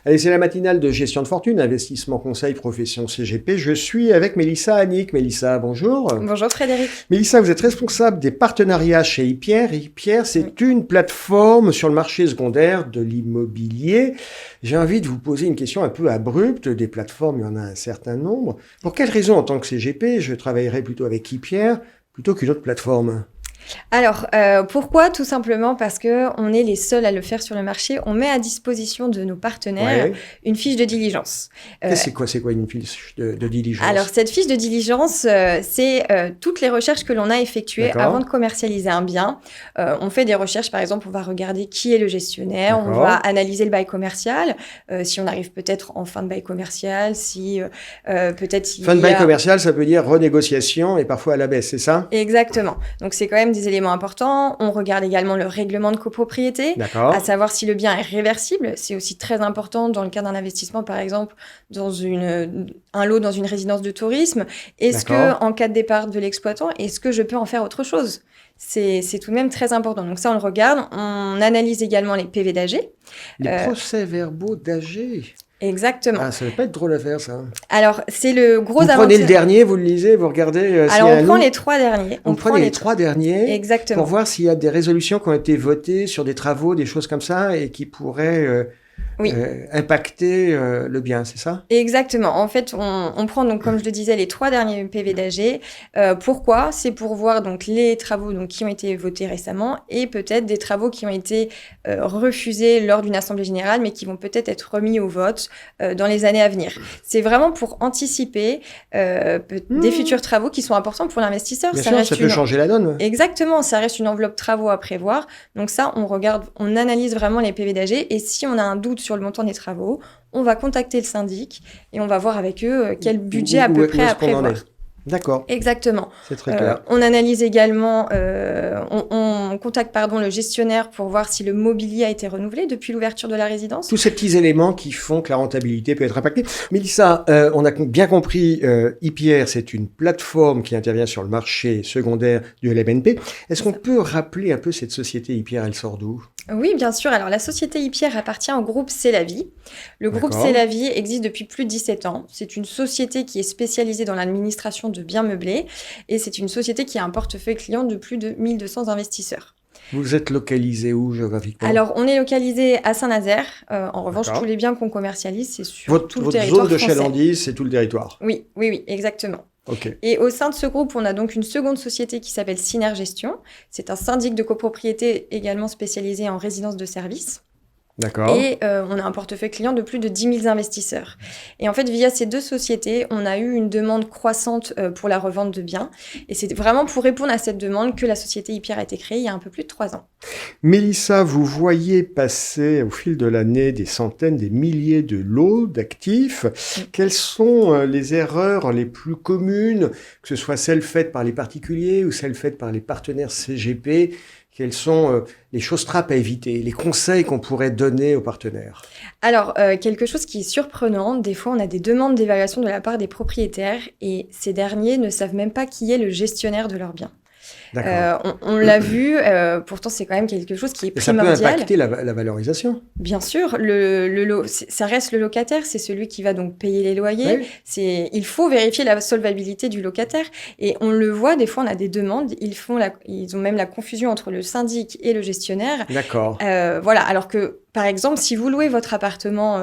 Allez, c'est la matinale de gestion de fortune, investissement conseil, profession CGP. Je suis avec Mélissa Annick. Mélissa, bonjour. Bonjour Frédéric. Mélissa, vous êtes responsable des partenariats chez Hypierre. Hypierre, c'est une plateforme sur le marché secondaire de l'immobilier. J'ai envie de vous poser une question un peu abrupte. Des plateformes, il y en a un certain nombre. Pour quelle raison, en tant que CGP, je travaillerais plutôt avec Hypierre plutôt qu'une autre plateforme ? Alors, pourquoi ? Tout simplement parce que on est les seuls à le faire sur le marché. On met à disposition de nos partenaires une fiche de diligence. C'est quoi une fiche de diligence ? Alors, cette fiche de diligence, c'est toutes les recherches que l'on a effectuées avant de commercialiser un bien. On fait des recherches, par exemple, on va regarder qui est le gestionnaire, on va analyser le bail commercial, si on arrive peut-être en fin de bail commercial, si peut-être... Fin de bail commercial, ça veut dire renégociation et parfois à la baisse, c'est ça ? Exactement. Donc, c'est quand même des éléments importants. On regarde également le règlement de copropriété, à savoir si le bien est réversible. C'est aussi très important dans le cas d'un investissement, par exemple, dans un lot dans une résidence de tourisme. Est-ce que, en cas de départ de l'exploitant, est-ce que je peux en faire autre chose ? C'est tout de même très important. Donc ça, on le regarde. On analyse également les PV d'AG. Les procès-verbaux d'AG. Exactement. Ah, ça ne va pas être drôle à faire, ça. Alors, c'est le gros avantage. Vous prenez le dernier, vous le lisez, vous regardez... Alors, on prend les 3 derniers. On prend les 3 derniers. Exactement. Pour voir s'il y a des résolutions qui ont été votées sur des travaux, des choses comme ça, et qui pourraient impacter le bien, c'est ça ? Exactement. En fait, on prend, donc, comme je le disais, les 3 derniers PV d'AG. Pourquoi ? C'est pour voir donc, les travaux qui ont été votés récemment et peut-être des travaux qui ont été refusés lors d'une assemblée générale, mais qui vont peut-être être remis au vote dans les années à venir. C'est vraiment pour anticiper des futurs travaux qui sont importants pour l'investisseur. Bien sûr, ça peut changer la donne. Exactement. Ça reste une enveloppe travaux à prévoir. Donc ça, on regarde, on analyse vraiment les PV d'AG. Et si on a un doute sur le montant des travaux, on va contacter le syndic et on va voir avec eux quel budget à peu près à prévoir. D'accord. Exactement. C'est très clair. On analyse également, on contacte le gestionnaire pour voir si le mobilier a été renouvelé depuis l'ouverture de la résidence. Tous ces petits éléments qui font que la rentabilité peut être impactée. Mélissa, on a bien compris, Hypierre, c'est une plateforme qui intervient sur le marché secondaire du LMNP. Est-ce qu'on peut rappeler un peu cette société Hypierre, elle sort d'où ? Oui, bien sûr. Alors, la société Hypierre appartient au groupe C'est la Vie. Le groupe C'est la Vie existe depuis plus de 17 ans. C'est une société qui est spécialisée dans l'administration de biens meublés et c'est une société qui a un portefeuille client de plus de 1200 investisseurs. Vous êtes localisé où géographiquement ? Alors, on est localisé à Saint-Nazaire. En revanche, tous les biens qu'on commercialise, c'est sur tout le territoire Votre zone de français. chalandise, c'est tout le territoire ? Oui, exactement. Okay. Et au sein de ce groupe, on a donc une seconde société qui s'appelle Synergestion. C'est un syndic de copropriété également spécialisé en résidence de service. D'accord. Et on a un portefeuille client de plus de 10 000 investisseurs. Et en fait, via ces 2 sociétés, on a eu une demande croissante pour la revente de biens. Et c'est vraiment pour répondre à cette demande que la société Hypierre a été créée il y a un peu plus de 3 ans. Mélissa, vous voyez passer au fil de l'année des centaines, des milliers de lots d'actifs. Quelles sont les erreurs les plus communes, que ce soit celles faites par les particuliers ou celles faites par les partenaires CGP ? Quelles sont les choses trappes à éviter, les conseils qu'on pourrait donner aux partenaires ? Alors, quelque chose qui est surprenant, des fois on a des demandes d'évaluation de la part des propriétaires et ces derniers ne savent même pas qui est le gestionnaire de leurs biens. On l'a vu, pourtant c'est quand même quelque chose qui est primordial. Ça peut impacter la valorisation. Bien sûr, ça reste le locataire, c'est celui qui va donc payer les loyers. Oui. Il faut vérifier la solvabilité du locataire et on le voit, des fois on a des demandes, ils ont même la confusion entre le syndic et le gestionnaire. D'accord. Voilà, alors que par exemple, si vous louez votre appartement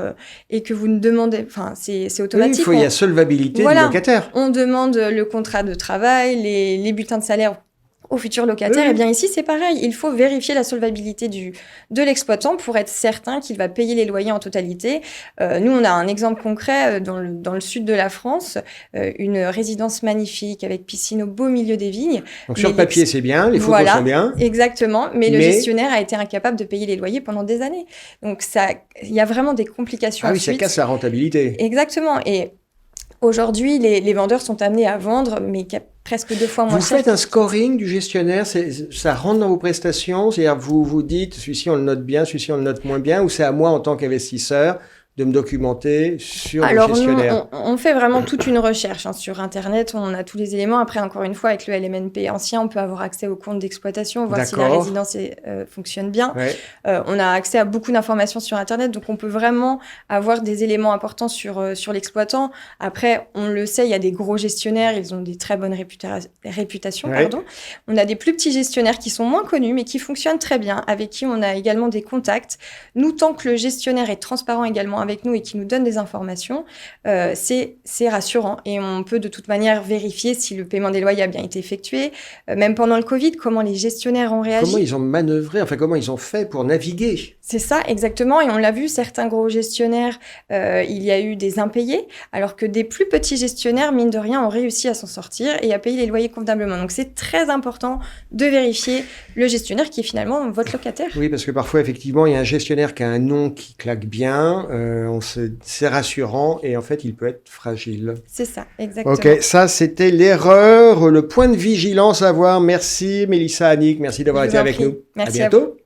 et que vous ne demandez... Enfin, c'est automatique. Oui, il y a solvabilité du locataire. On demande le contrat de travail, les bulletins de salaire au futur locataire. Eh bien ici, c'est pareil. Il faut vérifier la solvabilité de l'exploitant pour être certain qu'il va payer les loyers en totalité. Nous, on a un exemple concret dans le sud de la France, une résidence magnifique avec piscine au beau milieu des vignes. Donc sur le papier, c'est bien, les photos sont bien. Exactement, mais le gestionnaire a été incapable de payer les loyers pendant des années. Donc il y a vraiment des complications. Ah oui, ça casse la rentabilité. Exactement. Et aujourd'hui, les vendeurs sont amenés à vendre, mais presque 2 fois moins cher. Vous faites un scoring du gestionnaire, ça rentre dans vos prestations, c'est-à-dire vous dites celui-ci on le note bien, celui-ci on le note moins bien, ou c'est à moi en tant qu'investisseur de me documenter sur le gestionnaire? Alors, on fait vraiment toute une recherche sur Internet. On a tous les éléments. Après, encore une fois, avec le LMNP ancien, on peut avoir accès au compte d'exploitation, voir si la résidence fonctionne bien. Ouais. On a accès à beaucoup d'informations sur Internet, donc on peut vraiment avoir des éléments importants sur l'exploitant. Après, on le sait, il y a des gros gestionnaires, ils ont des très bonnes réputations. Ouais. On a des plus petits gestionnaires qui sont moins connus, mais qui fonctionnent très bien, avec qui on a également des contacts. Nous, tant que le gestionnaire est transparent également avec nous et qui nous donne des informations, c'est rassurant. Et on peut de toute manière vérifier si le paiement des loyers a bien été effectué. Même pendant le Covid, comment les gestionnaires ont réagi. Comment ils ont manœuvré, enfin comment ils ont fait pour naviguer. C'est ça, exactement. Et on l'a vu, certains gros gestionnaires, il y a eu des impayés, alors que des plus petits gestionnaires, mine de rien, ont réussi à s'en sortir et à payer les loyers convenablement. Donc c'est très important de vérifier le gestionnaire qui est finalement votre locataire. Oui, parce que parfois, effectivement, il y a un gestionnaire qui a un nom qui claque bien, c'est rassurant et en fait, il peut être fragile. C'est ça, exactement. Ok, ça, c'était l'erreur, le point de vigilance à avoir. Merci Mélissa, Annick, merci d'avoir été avec nous. Merci à bientôt.